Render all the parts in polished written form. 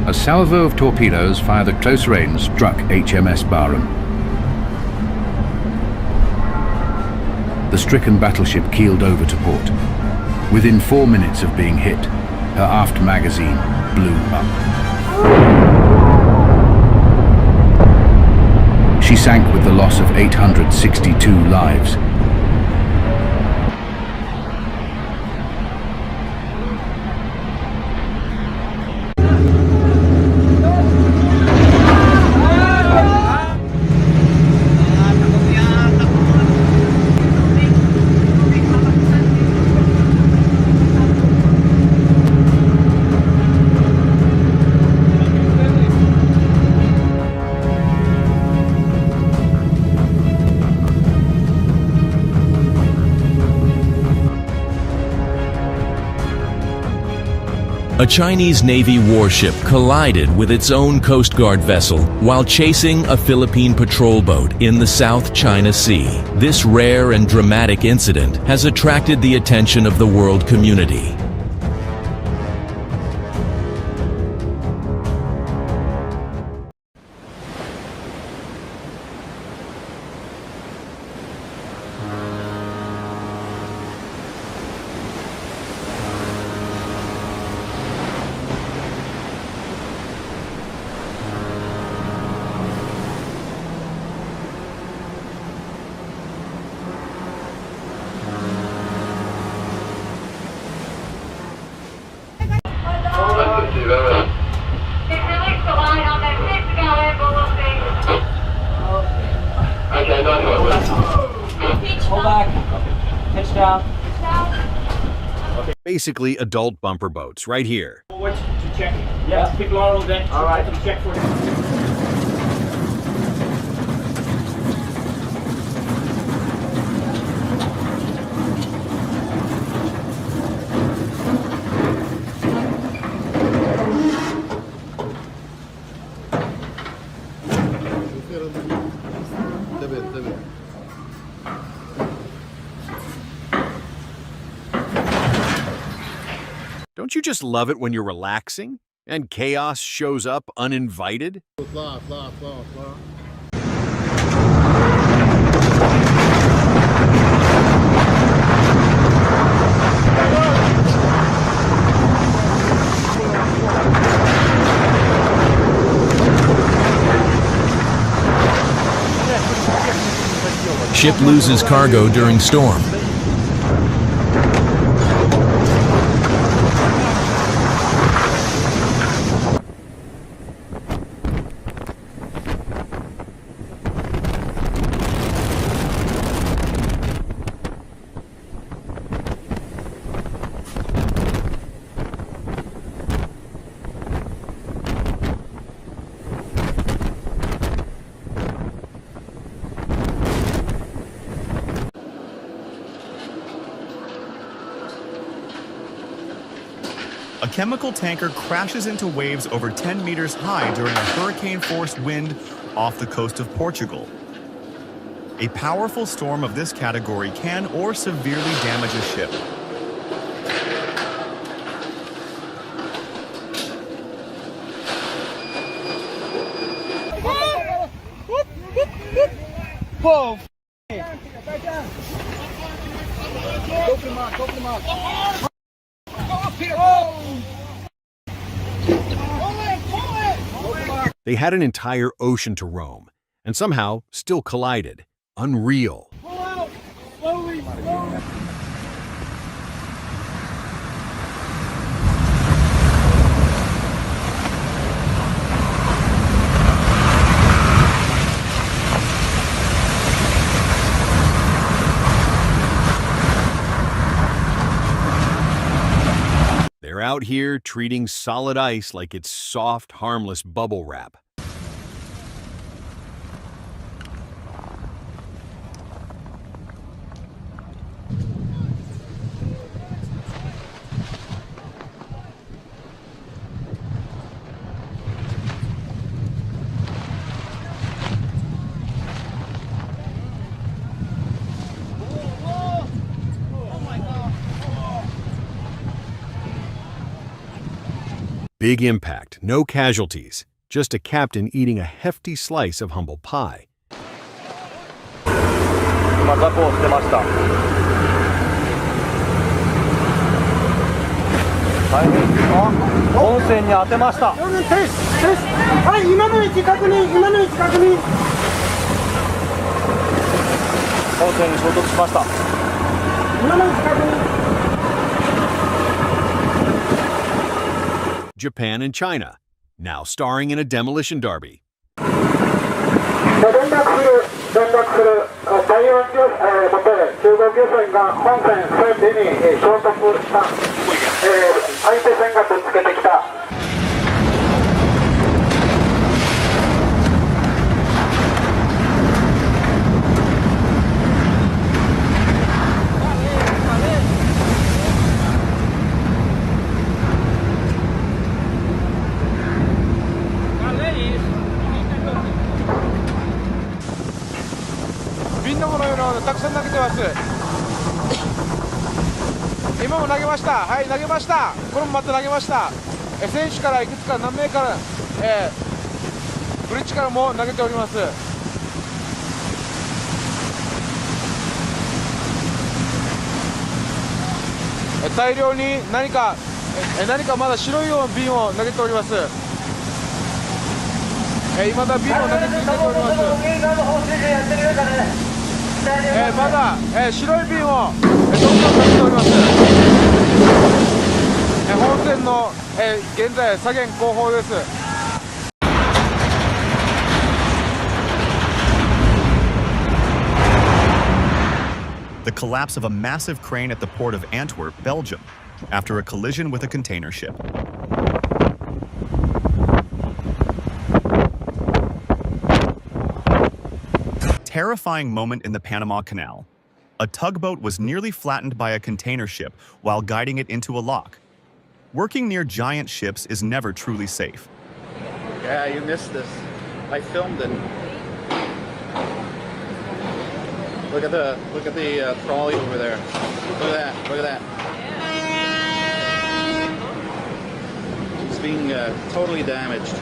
A salvo of torpedoes fired at close range struck HMS Barham. The stricken battleship keeled over to port. Within 4 minutes of being hit, her aft magazine blew up. She sank with the loss of 862 lives. A Chinese Navy warship collided with its own Coast Guard vessel while chasing a Philippine patrol boat in the South China Sea. This rare and dramatic incident has attracted the attention of the world community. Basically adult bumper boats, right here. What to check? Yeah, people are all there. All right, to check for it. Don't you just love it when you're relaxing and chaos shows up uninvited? Ship loses cargo during storm. A chemical tanker crashes into waves over 10 meters high during a hurricane-force wind off the coast of Portugal. A powerful storm of this category can or severely damage a ship. Whoa! They had an entire ocean to roam, and somehow still collided. Unreal. Pull out! Slowly, slowly! They're out here treating solid ice like it's soft, harmless bubble wrap. Big impact, no casualties, just a captain eating a hefty slice of humble pie. 今ザコを捨てました。はい、あ、本線に当てました。はい、今の位置確認、今の位置確認。本線に衝突しました。今の位置確認。 Japan and China, now starring in a demolition derby. 連絡する第4ボト中国漁船が本船船尾に衝突した相手船がぶつけてきた。 瓶のものをたくさん投げてます。今も投げました。はい、投げました。これもまた投げました。選手からいくつか何名から、ブリッジからも投げております。大量に何かまだ白い瓶を投げております。今だ瓶を投げ続けております。まだ、白い瓶を、どんどん投げております。本線の、現在左舷後方です。 The collapse of a massive crane at the port of Antwerp, Belgium, after a collision with a container ship. Terrifying moment in the Panama Canal. A tugboat was nearly flattened by a container ship while guiding it into a lock. Working near giant ships is never truly safe. Yeah, you missed this. I filmed it. Look at the trolley over there. Look at that. It's being totally damaged.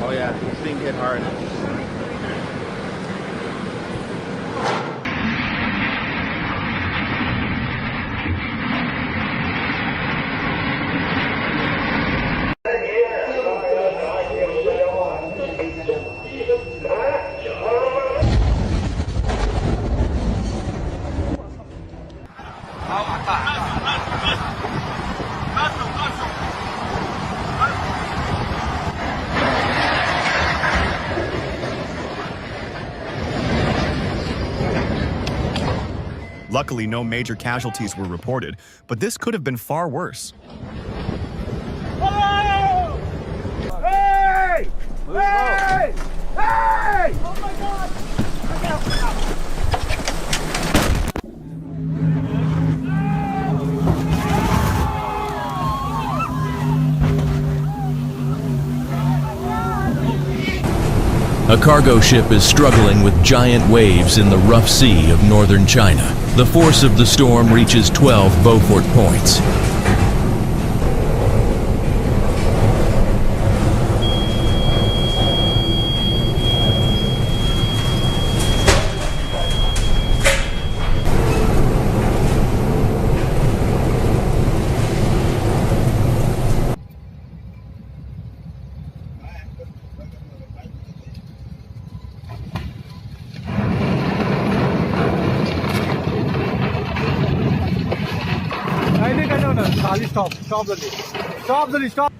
Oh yeah, it's being hit hard. Luckily, no major casualties were reported, but this could have been far worse. Hey! Hey! Hey! Hey! Oh my God! A cargo ship is struggling with giant waves in the rough sea of northern China. The force of the storm reaches 12 Beaufort points. Stop the lift. Stop the lift. Stop.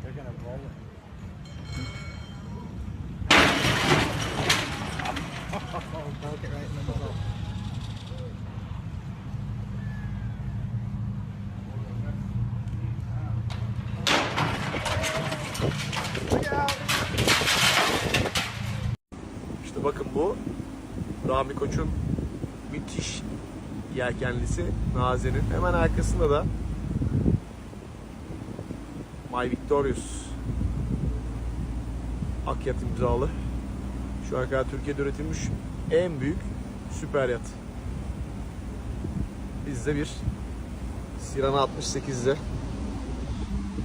They're gonna roll it. Broke it right in the middle. Look out. İşte bakın bu Rami Koç'un müthiş yelkenlisi Naze'nin hemen arkasında da My Victorious Akyat imzalı. Şu ana kadar Türkiye'de üretilmiş en büyük süper yat. Bizde bir Sirana 68'de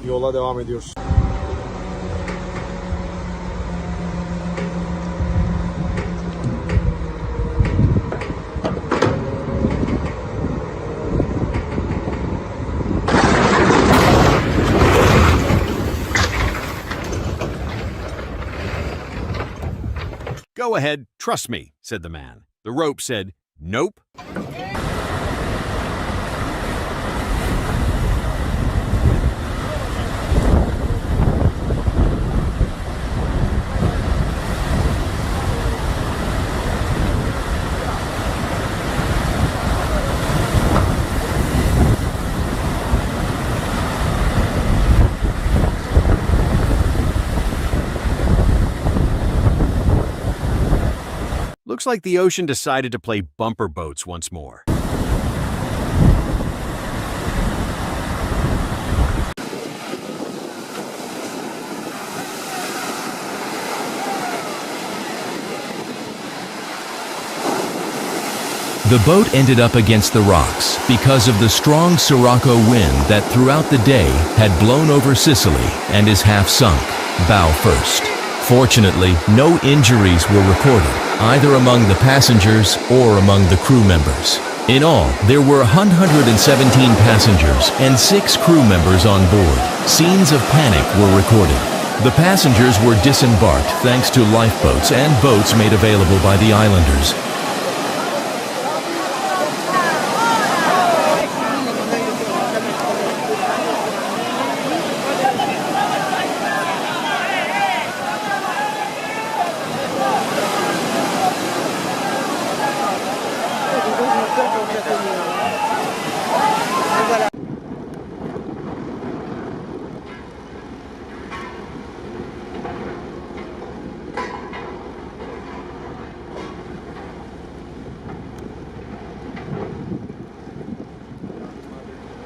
yola devam ediyoruz. Go ahead, trust me, said the man. The rope said, nope. Looks like the ocean decided to play bumper boats once more. The boat ended up against the rocks because of the strong Sirocco wind that throughout the day had blown over Sicily and is half sunk, bow first. Fortunately, no injuries were recorded, either among the passengers or among the crew members. In all, there were 117 passengers and 6 crew members on board. Scenes of panic were recorded. The passengers were disembarked thanks to lifeboats and boats made available by the islanders.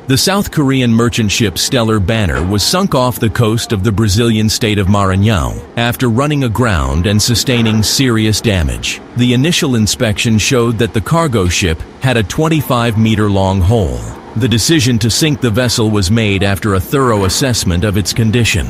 The South Korean merchant ship Stellar Banner was sunk off the coast of the Brazilian state of Maranhão after running aground and sustaining serious damage. The initial inspection showed that the cargo ship had a 25-meter-long hole. The decision to sink the vessel was made after a thorough assessment of its condition.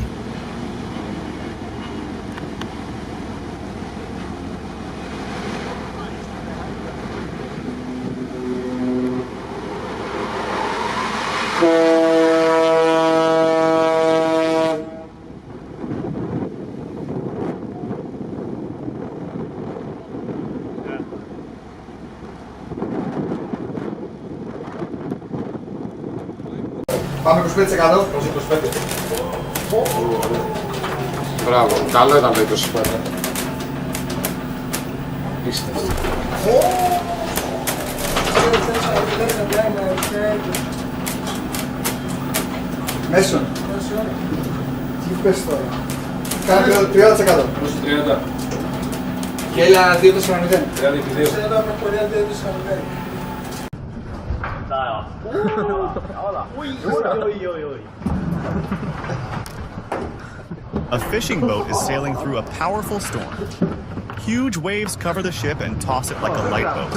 Πάμε 25%. Όχι 25%. Μπράβο, καλό ήταν το 25%. Πίστευτο. Μέσον. Τι πες τώρα. Κάνε το 30%. 30. Και έλα 2-4-0. 30-2. A fishing boat is sailing through a powerful storm. Huge waves cover the ship and toss it like a light boat.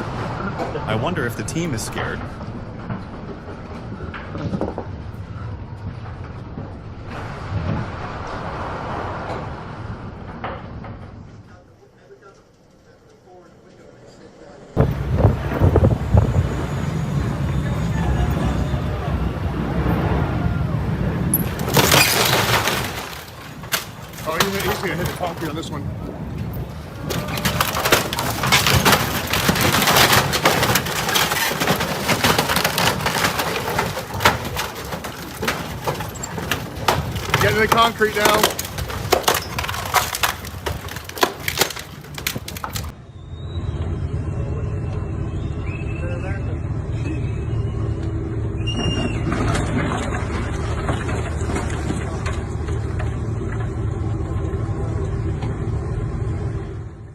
I wonder if the team is scared. Oh, he's gonna hit the concrete on this one. Get into the concrete now.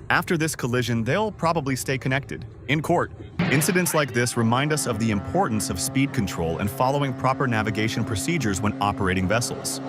After this collision, they'll probably stay connected. In court, incidents like this remind us of the importance of speed control and following proper navigation procedures when operating vessels.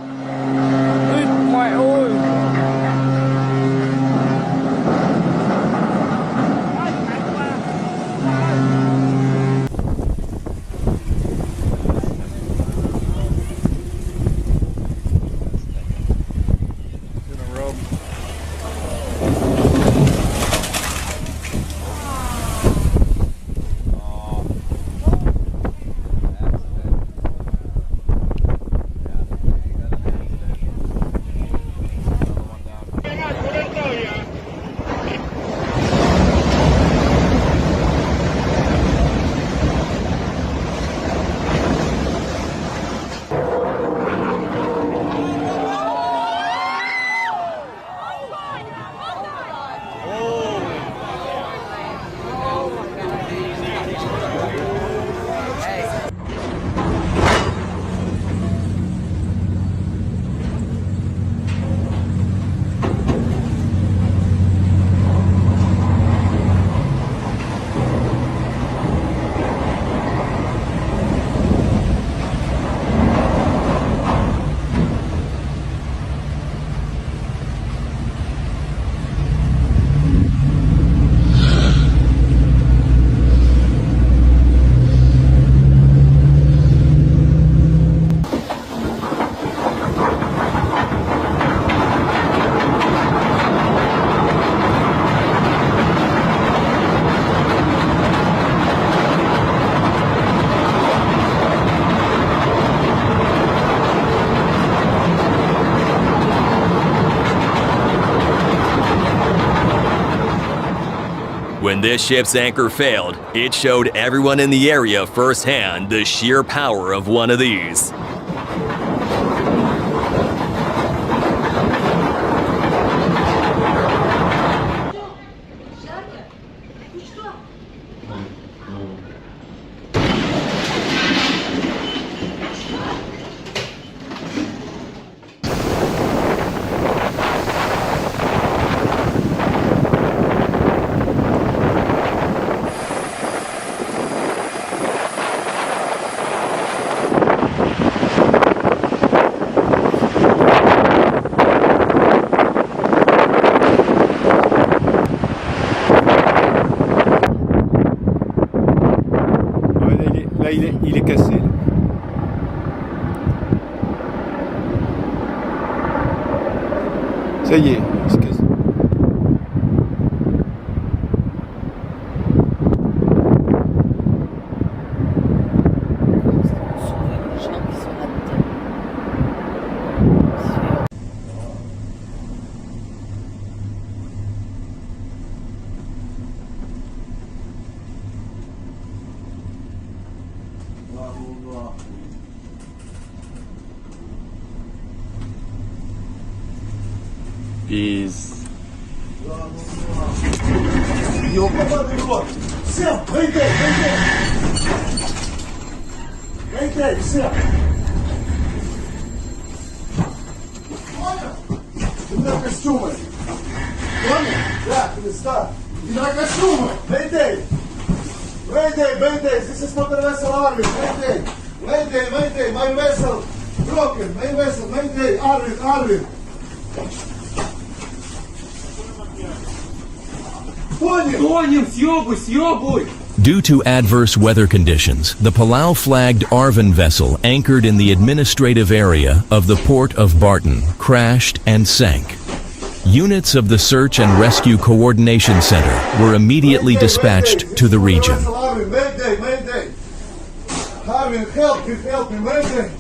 When this ship's anchor failed, it showed everyone in the area firsthand the sheer power of one of these. Là, il est cassé. Là. Ça y est, il se casse. Peace. This is not a vessel army. Mayday, my vessel broken. My vessel, mayday, Arvin. Due to adverse weather conditions, the Palau flagged Arvin vessel anchored in the administrative area of the port of Barton crashed and sank. Units of the Search and Rescue Coordination Center were immediately dispatched to the region. Mayday. Arvin, help me, mayday.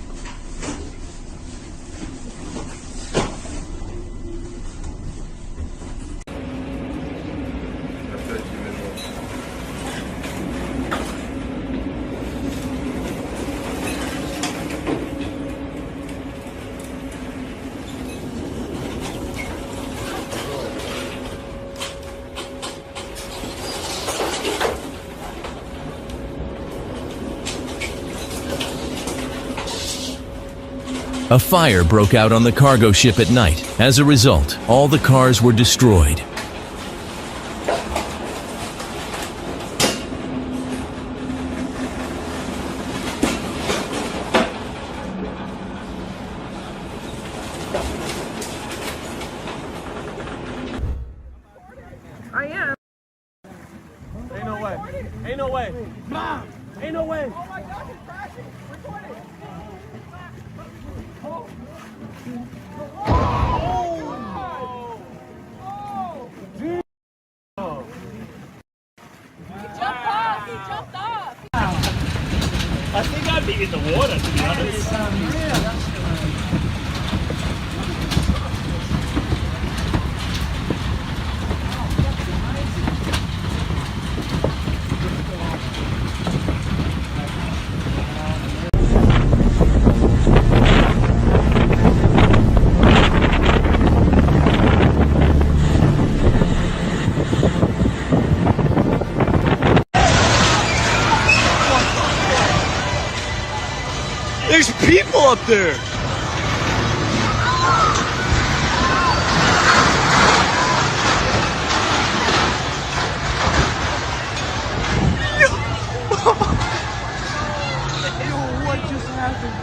A fire broke out on the cargo ship at night. As a result, all the cars were destroyed. I am. Ain't no way. Ain't no way. Mom! Ain't no way. Oh my gosh, it's crashing. Record it. Oh. He jumped off. I think I'd be in the water, to be honest. There's people up there. What just happened?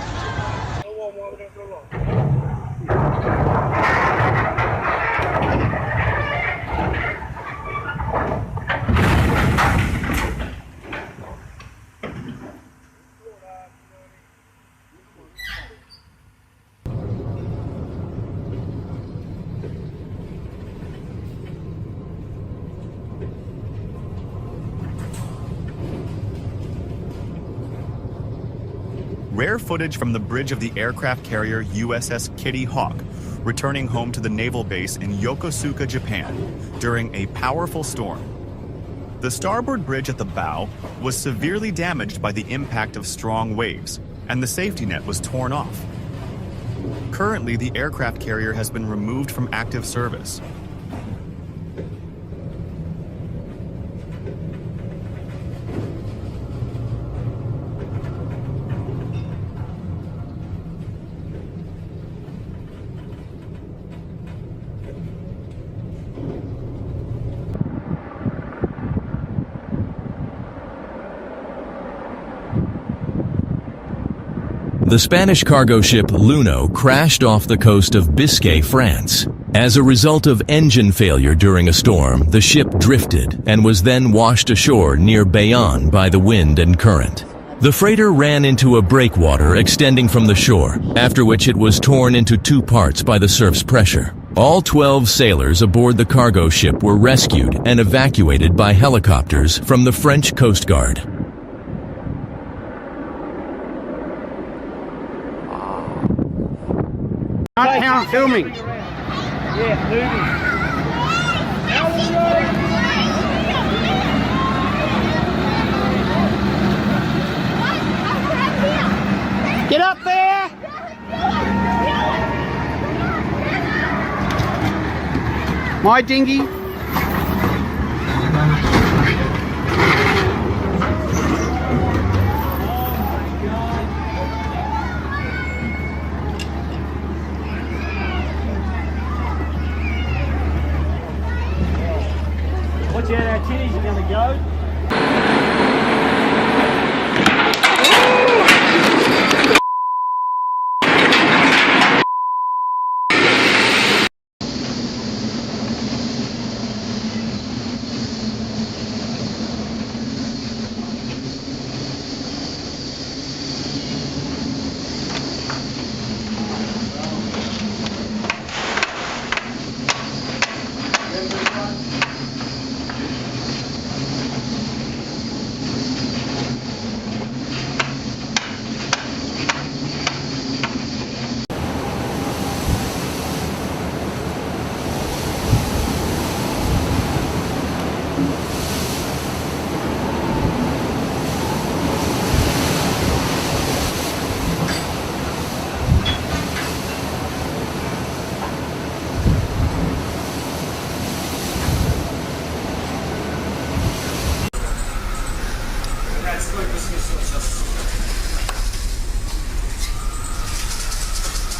Rare footage from the bridge of the aircraft carrier USS Kitty Hawk, returning home to the naval base in Yokosuka, Japan, during a powerful storm. The starboard bridge at the bow was severely damaged by the impact of strong waves, and the safety net was torn off. Currently, the aircraft carrier has been removed from active service. The Spanish cargo ship Luno crashed off the coast of Biscay, France. As a result of engine failure during a storm, the ship drifted and was then washed ashore near Bayonne by the wind and current. The freighter ran into a breakwater extending from the shore, after which it was torn into two parts by the surf's pressure. All 12 sailors aboard the cargo ship were rescued and evacuated by helicopters from the French Coast Guard. Count filming. Yeah, moving. Get up there. My dinghy. Watch out, our kitties are going to go.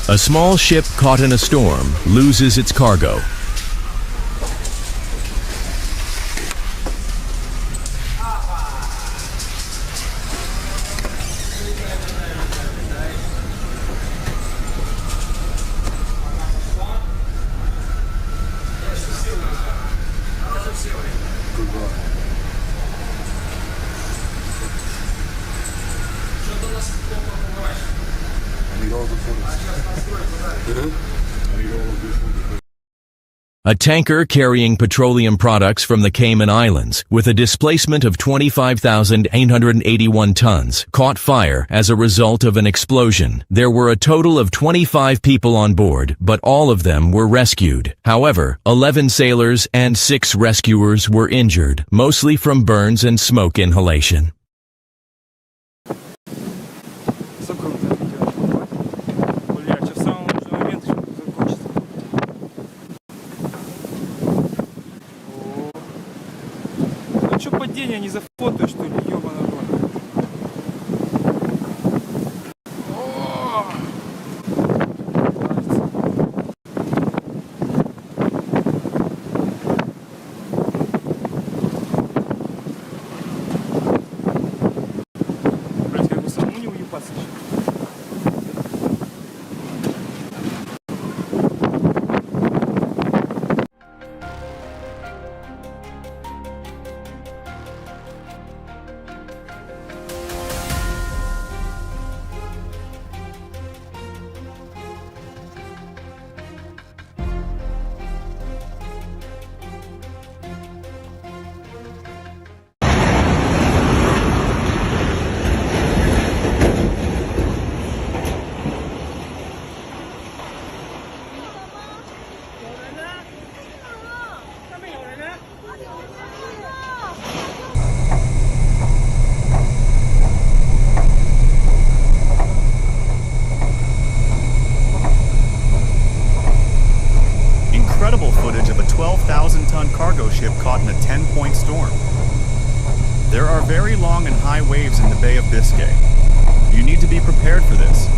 A small ship caught in a storm loses its cargo. A tanker carrying petroleum products from the Cayman Islands, with a displacement of 25,881 tons, caught fire as a result of an explosion. There were a total of 25 people on board, but all of them were rescued. However, 11 sailors and 6 rescuers were injured, mostly from burns and smoke inhalation. Падение не зафотаешь, что ли, ёбаный рот. Блять, как бы самому не уебаться еще. ship caught in a 10-point storm. There are very long and high waves in the Bay of Biscay. You need to be prepared for this.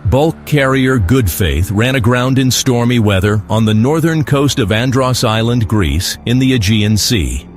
Bulk carrier Good Faith ran aground in stormy weather on the northern coast of Andros Island, Greece, in the Aegean Sea.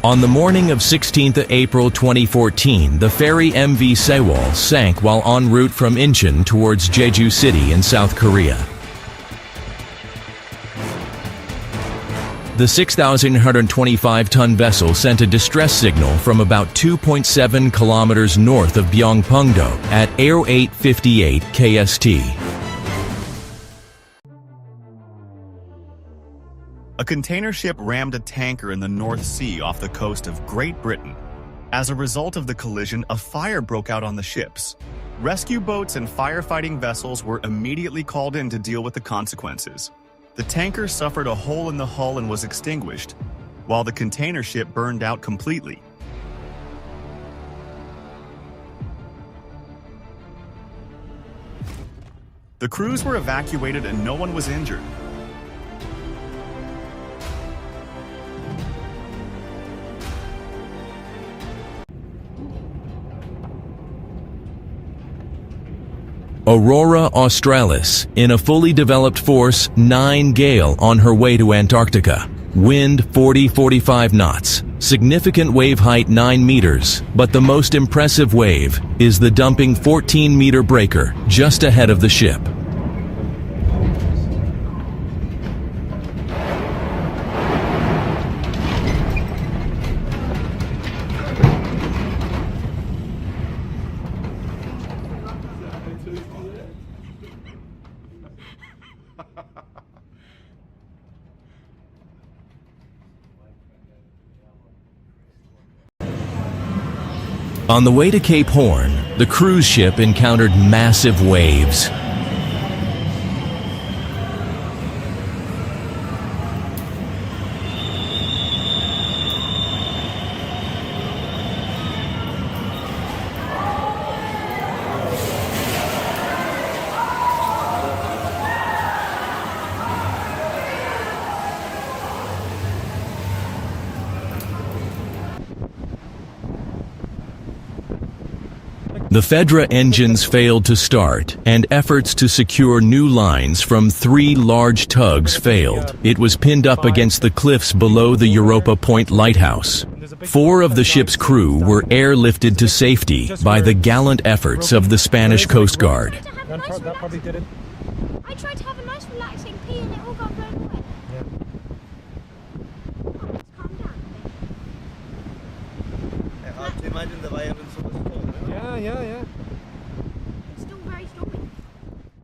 On the morning of 16th April 2014, the ferry MV Sewol sank while en route from Incheon towards Jeju City in South Korea. The 6,125-ton vessel sent a distress signal from about 2.7 kilometers north of Byongpungdo at 0858 KST. A container ship rammed a tanker in the North Sea off the coast of Great Britain. As a result of the collision, a fire broke out on the ships. Rescue boats and firefighting vessels were immediately called in to deal with the consequences. The tanker suffered a hole in the hull and was extinguished, while the container ship burned out completely. The crews were evacuated and no one was injured. Aurora Australis, in a fully developed force 9 gale on her way to Antarctica. Wind 40-45 knots. Significant wave height 9 meters, but the most impressive wave is the dumping 14-meter breaker just ahead of the ship. On the way to Cape Horn, the cruise ship encountered massive waves. The Fedra engines failed to start, and efforts to secure new lines from 3 large tugs failed. It was pinned up against the cliffs below the Europa Point lighthouse. 4 of the ship's crew were airlifted to safety by the gallant efforts of the Spanish Coast Guard. That probably did it. I tried to have a nice relaxing pee and it all got blown away. Calm down. I have to imagine the wire